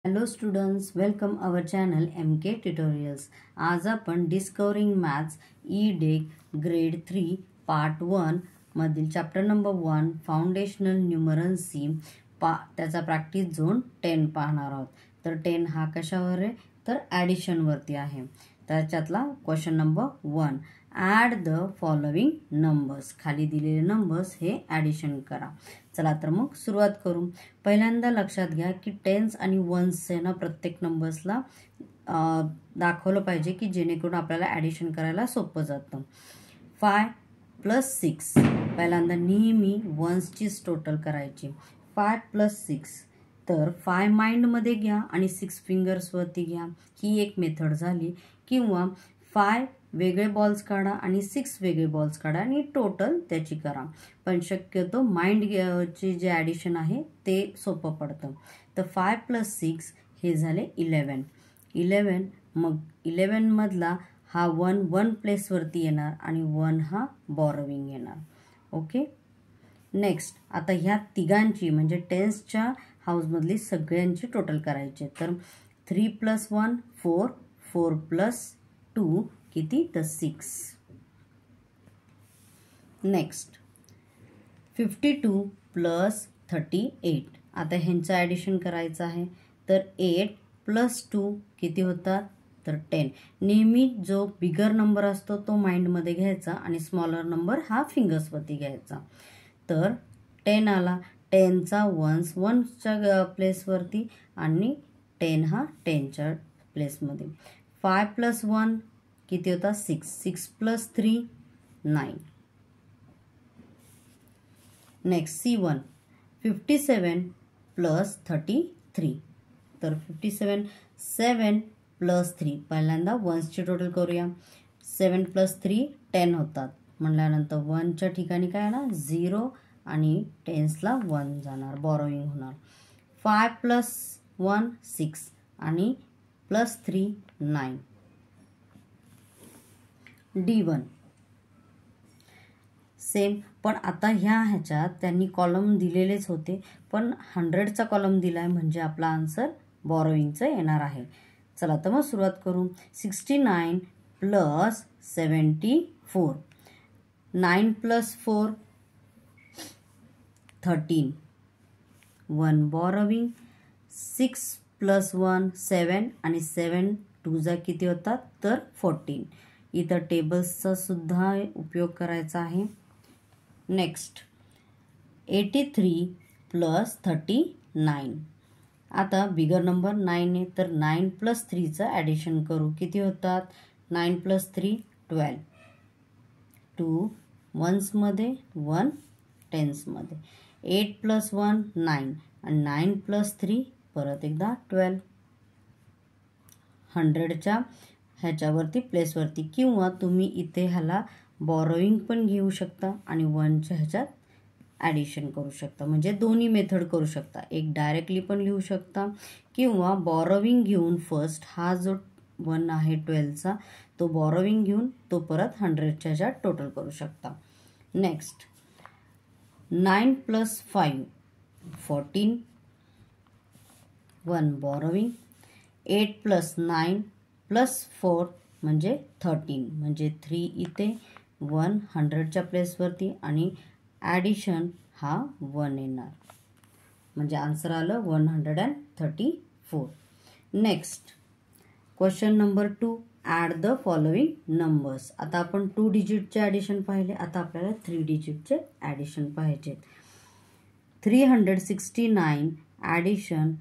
Hello students, welcome आवर channel MK tutorials. आज आपण discovering maths day grade 3 part 1 मधील chapter number 1 foundational न्यूमरन्सी त्याचा practice zone 10 पाहणार आहोत. तर 10 हा कशावर आहे, तर ॲडिशनवरती आहे. त्याच्यातला question number 1, add the following numbers. खाली दिलेले नंबर्स हे ॲडिशन करा. चला तर मग सुरुवात करू. पहिल्यांदा लक्षात घ्या की टेन्स आणि वन्स ना प्रत्येक नंबर्सला दाखवलं पाहिजे की जेणेकरून आपल्याला ॲडिशन करायला सोपं जातं. 5 + 6 पहिल्यांदा नेहमी वन्सचीच टोटल करायची. 5 + 6 तर 5 माइंडमध्ये घ्या आणि 6 फिंगर्सवरती घ्या. ही एक मेथड झाली. किंवा 5 वेगळे बॉल्स काढा आणि 6 वेगळे बॉल्स काढा आणि टोटल त्याची करा. पण शक्यतो माइंडचे जे ॲडिशन आहे ते सोपं पडतं. तर 5 + 6 हे झाले 11. मग 11 मधला हा 1 प्लेसवरती येणार आणि 1 हा बॉरोविंग येणार. ओके. नेक्स्ट आता ह्या तिघांची म्हणजे टेन्सच्या हाऊसमधली सगळ्यांची टोटल करायची. तर 3 + 1 4, 4 + 2 किती, तर 6. नेक्स्ट 52 + 38. आता ह्यांचं ॲडिशन करायचं आहे. तर 8 + 2 किती होतात, तर 10. नेहमी जो बिगर नंबर असतो तो माइंडमध्ये घ्यायचा आणि स्मॉलर नंबर हा फिंगर्सवरती घ्यायचा. तर 10 आला. 10चा वन्स 1च्या प्लेसवरती आणि 10 हा 10च्या प्लेसमध्ये. 5 + 1 किती होता, 6. 6 + 3 9. Next C1 57 + 33. तर 57 7 + 3 पहिल्यांदा वन्सची टोटल करूया. 7 + 3 10 होतात. म्हणल्यानंतर 1च्या ठिकाणी काय येणार, 0 आणि टेन्सला 1 जाणार, बॉरोइंग होणार. 5 + 1 6 आणि +3 9. D1 same. पण आता ह्याच्यात त्यांनी कॉलम दिलेलेच होते, पण 100चा कॉलम दिलाय म्हणजे आपला आन्सर बॉरोइंगचं येणार आहे. चला तर मग सुरुवात करू. 69 + 74. 9 + 4 13. 1 बॉरोविंग. 6 + 1 7 आणि 7 2 किती होतात, तर 14. इथं टेबल्सचा सुद्धा उपयोग करायचा आहे. नेक्स्ट 83 + 39. आता बिगर नंबर 9 आहे तर 9 + 3चं ॲडिशन करू. किती होतात, 9 + 3 12. 2 वन्समध्ये 1 टेन्समध्ये. 8 + 1 9 आणि 9 + 3 परत एकदा 12. 100च्या ह्याच्यावरती प्लेसवरती. किंवा तुम्ही इथे ह्याला बॉरोइंग पण घेऊ शकता आणि 1च्या ह्याच्यात ॲडिशन करू शकता. म्हणजे दोन्ही मेथड करू शकता. एक डायरेक्टली पण लिहू शकता किंवा बॉरोविंग घेऊन फर्स्ट हा जो 1 आहे 12चा तो बॉरोविंग घेऊन तो परत 100च्या ह्याच्यात टोटल करू शकता. नेक्स्ट 9 + 5 14. 1 बॉरोविंग. 8 + 9 + 4 म्हणजे 13. म्हणजे 3 इथे 1 100च्या प्लेसवरती आणि ॲडिशन हा 1 येणार. म्हणजे आन्सर आलं 134. Next question number 2, add the following numbers. आता आपण 2 डिजिटचे ॲडिशन पाहिले. आता आपल्याला 3 डिजिटचे ॲडिशन पाहिजेत. 369 ॲडिशन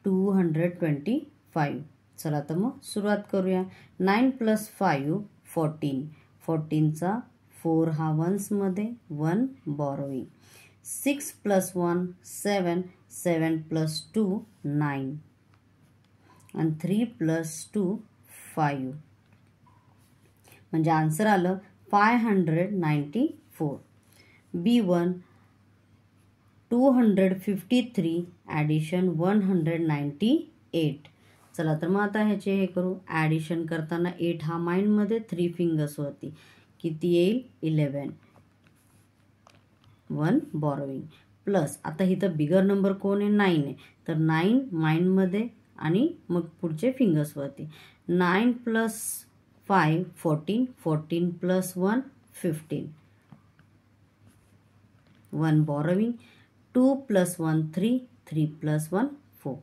225. चला तर मग सुरुवात करूया. 9 + 5 14. 14चा 4 हा वन्समध्ये 1 बॉरोइंग. 6 + 1 7. 7 + 2 9 आणि 3 + 2 5. म्हणजे आन्सर आलं 594. B1 253 addition 198. चला तर मग आता ह्याचे हे करू. ॲडिशन करताना 8 हा माइंडमध्ये 3 फिंगर्सवरती किती येईल, 11. 1 बॉरोइंग प्लस आता इथं बिगर नंबर कोण आहे, 9 आहे. तर 9 माइंडमध्ये आणि मग पुढचे फिंगर्सवरती 9 + 5 14 14 + 1 15 1 borrowing 2 + 1 3 3 + 1 4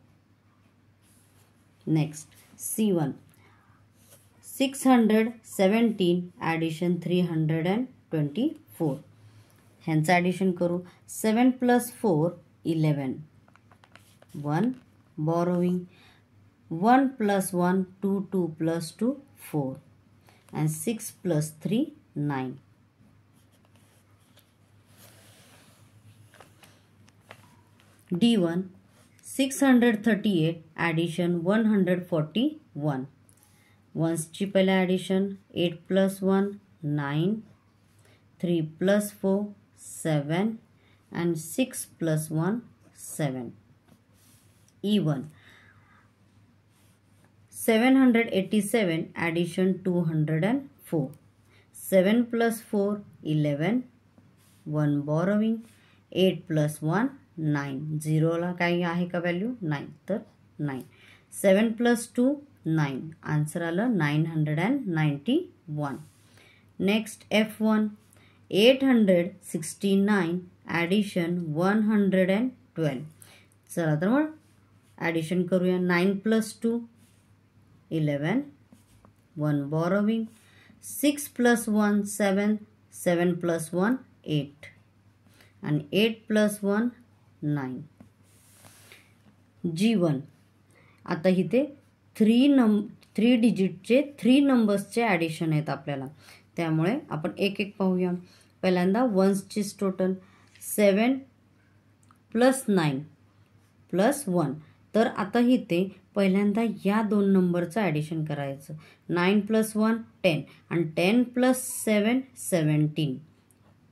next C1 617 addition 324 ह्यांचं ॲडिशन करू 7 + 4 11 1 borrowing 1 + 1 2 2 + 2 4 and 6 + 3 9 D1 638 addition 141 ones ची पहला addition 8 + 1 9 3 + 4 7 and 6 + 1 7 E1 787 addition 204 7 + 4 11 1 borrowing 8 + 1 9 0 ला काही आहे का व्हॅल्यू 9 तर 9 7 + 2 9 आन्सर आलं 991 नेक्स्ट F1 869 ॲडिशन 112 चला तर मग ॲडिशन करूया 9 + 2 11 1 borrowing 6 + 1 7 7 + 1 8 and 8 + 1 9 G1 आता इथे 3 डिजिटचे 3 नंबर्सचे ॲडिशन आहेत आपल्याला त्यामुळे आपण एक एक पाहूया पहिल्यांदा वन्सची टोटल 7 + 9 + 1 तर आता इथे पहिल्यांदा या दोन नंबरचं ॲडिशन करायचं 9 + 1 10 आणि 10 + 7 17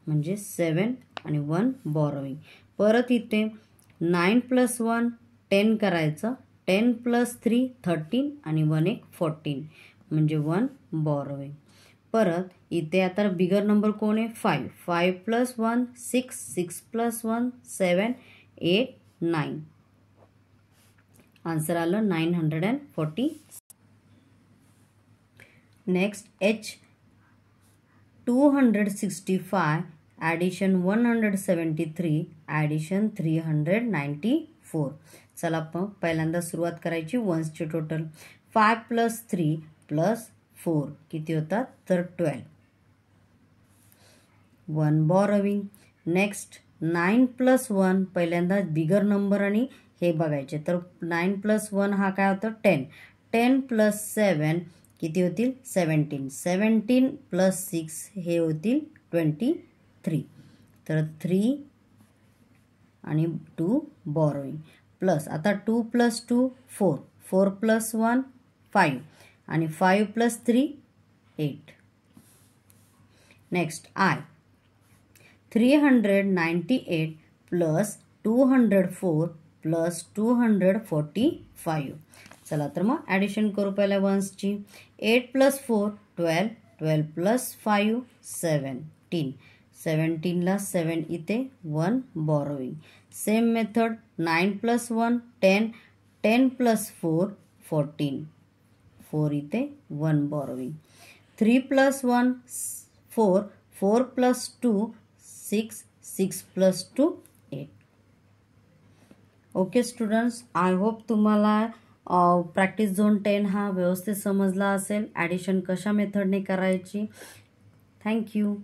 म्हणजे 7 आणि 1 borrowing परत इथे 9 + 1 10 करायचं 10 + 3 13 आणि 1 एक 14 म्हणजे 1 borrowing परत इथे आता बिगर नंबर कोण आहे 5 5 + 1 6 6 + 1 7 8 9 आन्सर आलं 940 नेक्स्ट H 265 ॲडिशन 173 ॲडिशन 394 चला आपण पहिल्यांदा सुरुवात करायची वन्सची टोटल 5 + 3 + 4 किती होतात तर 12 1 borrowing नेक्स्ट 9 + 1 पहिल्यांदा बिगर नंबर आणि हे बघायचे तर 9 + 1 हा काय होतं 10 10 + 7 किती होतील 17 17 + 6 हे होतील 23 तर 3 आणि 2 borrowing प्लस आता 2 + 2 4 4 + 1 5 आणि 5 + 3 8 नेक्स्ट I 398 + 204 + 245 चला तर मग ॲडिशन करू पहिल्या वन्सची 8 + 4 12 12 + 5 17 17 ला 7 इथे 1 borrowing सेम मेथड 9 + 1 10 10 + 4 14 4 इथे 1 borrowing 3 + 1 4 4 + 2 6 6 + 2 8 okay students I hope तुम्हाला प्रॅक्टिस झोन 10 हा व्यवस्थित समजला असेल ॲडिशन कशा मेथडने करायची थँक्यू